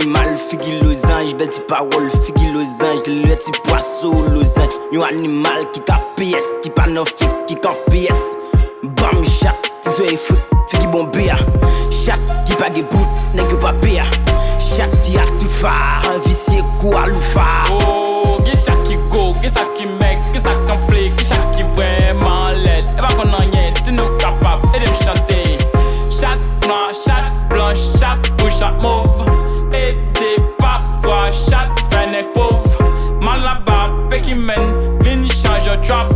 animal, figi losange, belle ti parole, figi losange, de le ti poisson losange. Yon animal qui ka PS, qui pa nan fit, qui ka PS. Bam chat, ti so e foot, figi bon bia. Chat qui pa ge bout, nèg yo pa bia. Chat qui a tout fa, vicier ko a loufa. Oh, gen chat qui go, gen ça qui mec, gen ça qui flic, gen chat qui vraiment laid. Et pas qu'on en rien, si nous capable et de me chanter. Chat noir, chat blanc, chat rouge, chat mauve. Et des parfois, chat fennec pauvre. Mal là-bas, Becky men, vini change trap.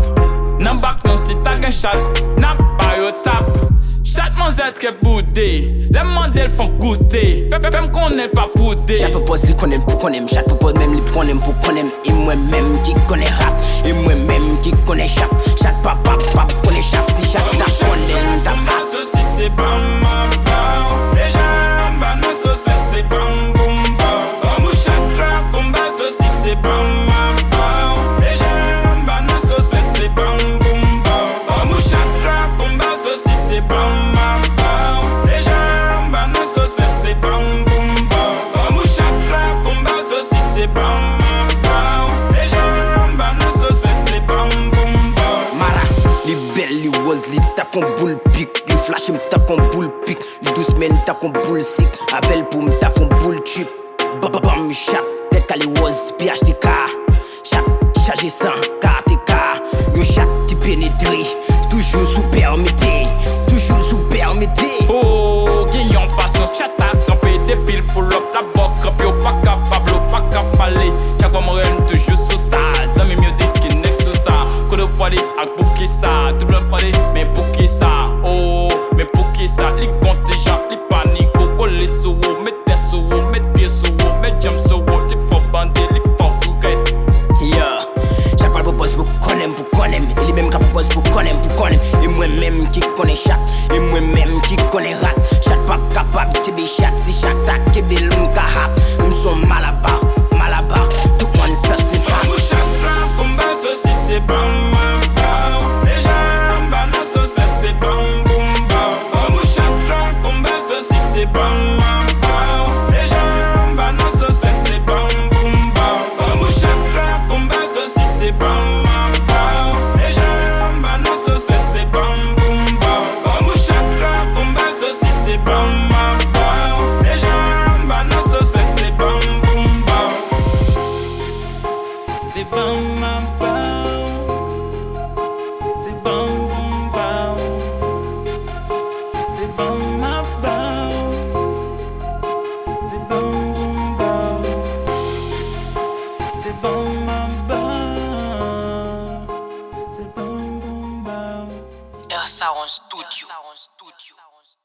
Nan back non si ta gen chat, n'a pas yo tap. Chat manzette que boudé, les mandelles font goûter. Femme qu'on n'est pas poudé. Chat propose li qu'on aime pour qu'on aime, chat propose même li qu'on aime pour qu'on aime. Et moi-même qui connais rap, et moi-même qui connais chat. Chat papa connais chat, si chat ta connaît ta rap. Si c'est bam bam bam, les gens bam non sauce c'est bam boum bam. Oh mon chat rap bomba si c'est bam bam bam, les gens bam non sauce c'est bam boum bam. Oh mon chat rap bomba si c'est bam bam bam, les gens bam non sauce c'est bam boum bam. Oh mon chat rap bomba si c'est bam bam bam, les gens bam non sauce c'est bam boum bam. Mara, li belle, li rose, li tap en boule pic. Li flash, me tap en boule pic. Li 12 semaines, tap en boule sick. Avel pour me tap en boule chip. Bam, chat, tête qu'à li rose, PHTK. Chat, chargé sans KTK. Yo chat qui pénétré, toujours sous permitté. Toujours sous permitté. Oh, qui yon façon chat ça campé des piles pour l'op la boque campé au pas capable, au pas capable. Chaque fois mon rêve toujours sous ça. Zami music qui n'est sous ça. Coup de poids à bouquer ça. Double poids mais bouquer ça. Oh, mais bouquer ça. Les contingents, les paniques, coller sous, mettre sous, mettre pied sous, mettre jump sous.